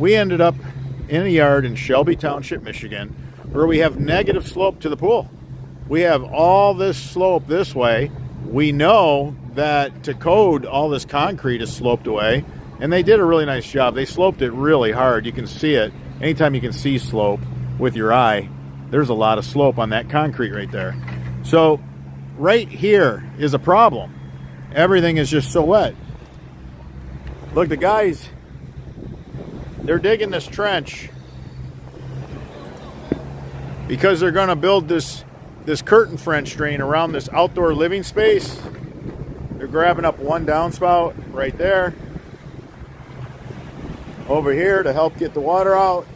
we ended up in a yard in Shelby Township, Michigan, where we have negative slope to the pool. We have all this slope this way. We know that to code, all this concrete is sloped away, and they did a really nice job. They sloped it really hard. You can see it. Anytime you can see slope with your eye, there's a lot of slope on that concrete right there. So right here is a problem. Everything is just so wet. Look, the guys, they're digging this trench because they're going to build this curtain French drain around this outdoor living space. They're grabbing up one downspout right there. Over here to help get the water out.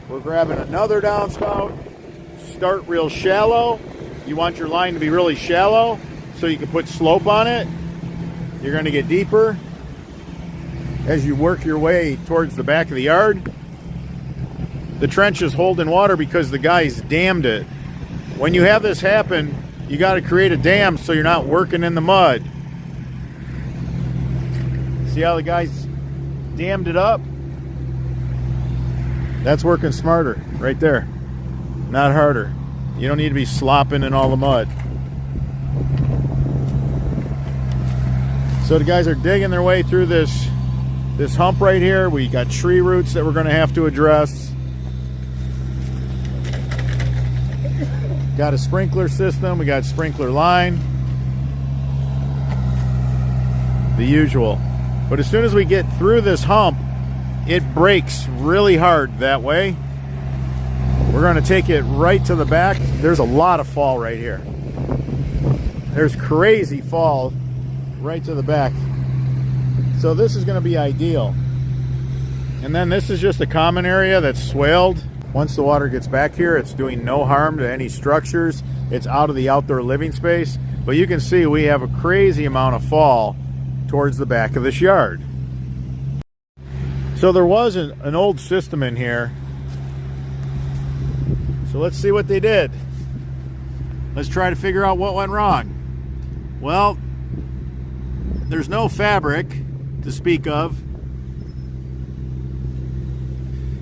We're grabbing another downspout. Start real shallow. You want your line to be really shallow so you can put slope on it. You're going to get deeper as you work your way towards the back of the yard. The trench is holding water because the guys dammed it. When you have this happen, you got to create a dam so you're not working in the mud. See how the guys dammed it up? That's working smarter right there, not harder. You don't need to be slopping in all the mud. So the guys are digging their way through this hump right here. We got tree roots that we're going to have to address. Got a sprinkler system. We got sprinkler line. The usual. But as soon as we get through this hump, it breaks really hard that way. We're going to take it right to the back. There's a lot of fall right here. There's crazy fall right to the back. So this is going to be ideal. And then this is just a common area that's swaled. Once the water gets back here, it's doing no harm to any structures. It's out of the outdoor living space. But you can see we have a crazy amount of fall towards the back of this yard. So there was an old system in here. So let's see what they did. Let's try to figure out what went wrong. Well, there's no fabric to speak of.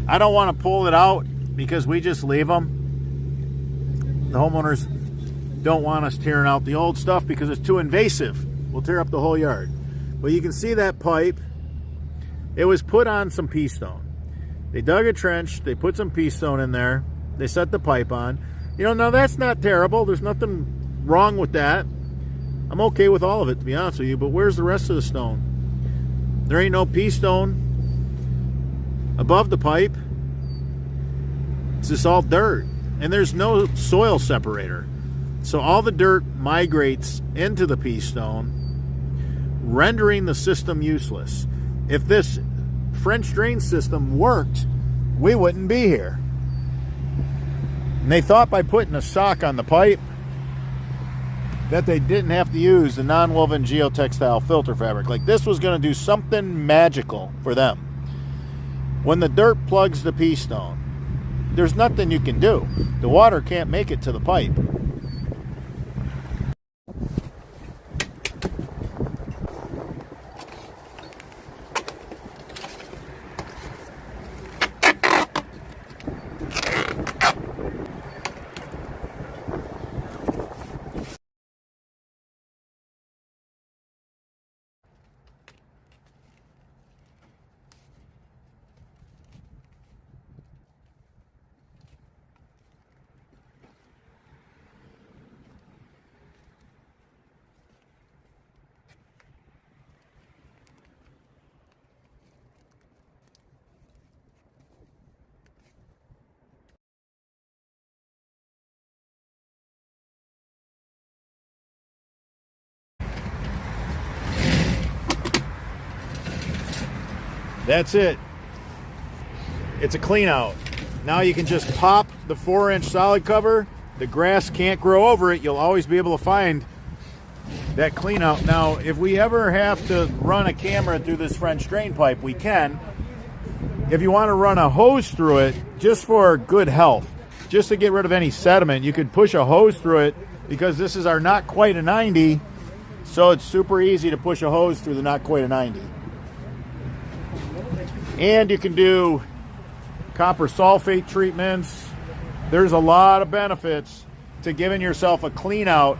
I don't want to pull it out because we just leave them. The homeowners don't want us tearing out the old stuff because it's too invasive. We'll tear up the whole yard. But you can see that pipe. It was put on some pea stone. They dug a trench, they put some pea stone in there, they set the pipe on. You know, now that's not terrible. There's nothing wrong with that. I'm okay with all of it, to be honest with you, but where's the rest of the stone? There ain't no pea stone above the pipe. It's just all dirt, and there's no soil separator. So all the dirt migrates into the pea stone, rendering the system useless. If this French drain system worked, we wouldn't be here. And they thought by putting a sock on the pipe that they didn't have to use the non-woven geotextile filter fabric. Like this was going to do something magical for them. When the dirt plugs the pea stone, there's nothing you can do. The water can't make it to the pipe. That's it. It's a clean out. Now you can just pop the 4-inch solid cover. The grass can't grow over it. You'll always be able to find that clean out. Now, if we ever have to run a camera through this French drain pipe, we can. If you want to run a hose through it, just for good health, just to get rid of any sediment, you could push a hose through it because this is our not quite a 90. So it's super easy to push a hose through the not quite a 90. And you can do copper sulfate treatments. There's a lot of benefits to giving yourself a clean out.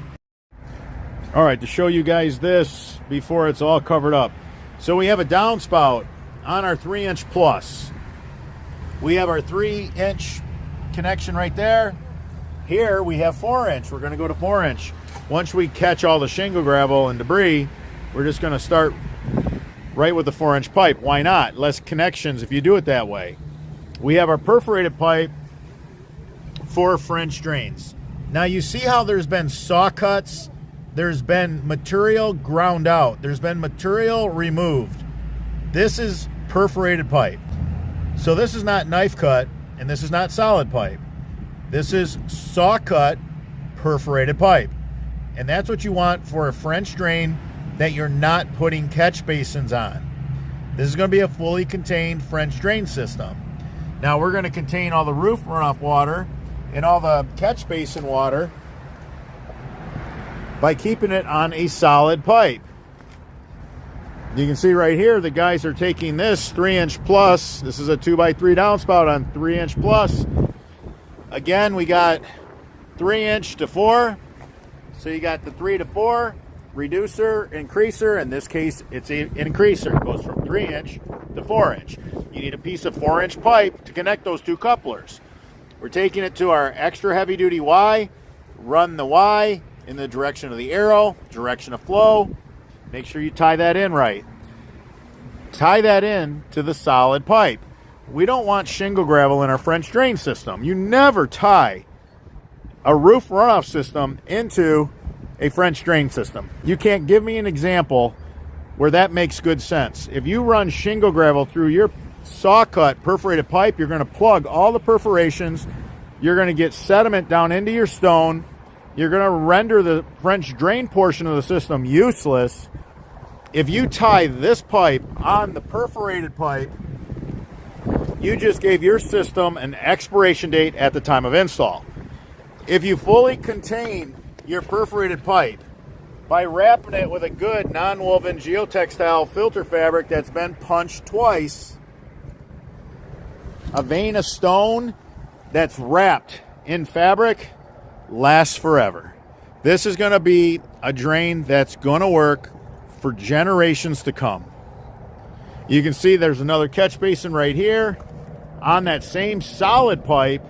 All right, to show you guys this before it's all covered up. So we have a downspout on our 3-inch plus. We have our 3-inch connection right there. Here we have 4-inch. We're going to go to 4-inch. Once we catch all the shingle gravel and debris, we're just going to start right with the 4-inch pipe. Why not? Less connections if you do it that way. We have our perforated pipe for French drains. Now you see how there's been saw cuts, there's been material ground out, there's been material removed. This is perforated pipe. So this is not knife cut, and this is not solid pipe. This is saw cut perforated pipe. And that's what you want for a French drain that you're not putting catch basins on. This is going to be a fully contained French drain system. Now we're going to contain all the roof runoff water and all the catch basin water by keeping it on a solid pipe. You can see right here, the guys are taking this 3-inch plus. This is a 2x3 downspout on 3-inch plus. Again, we got 3-inch to 4. So you got the 3 to 4, reducer, increaser. In this case, it's an increaser. It goes from 3-inch to 4-inch. You need a piece of 4-inch pipe to connect those two couplers. We're taking it to our extra heavy duty Y. Run the Y in the direction of the arrow, direction of flow. Make sure you tie that in right. Tie that in to the solid pipe. We don't want shingle gravel in our French drain system. You never tie a roof runoff system into a French drain system. You can't give me an example where that makes good sense. If you run shingle gravel through your saw cut perforated pipe, you're going to plug all the perforations. You're going to get sediment down into your stone. You're going to render the French drain portion of the system useless. If you tie this pipe on the perforated pipe, you just gave your system an expiration date at the time of install. If you fully contain your perforated pipe by wrapping it with a good non-woven geotextile filter fabric that's been punched twice, a vein of stone that's wrapped in fabric lasts forever. This is going to be a drain that's going to work for generations to come. You can see there's another catch basin right here on that same solid pipe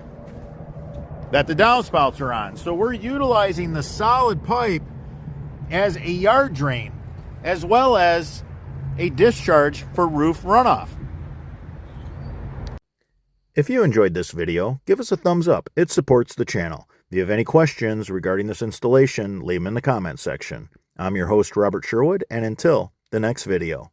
that the downspouts are on. So we're utilizing the solid pipe as a yard drain as well as a discharge for roof runoff. If you enjoyed this video, give us a thumbs up. It supports the channel. If you have any questions regarding this installation, leave them in the comments section. I'm your host, Robert Sherwood, and until the next video.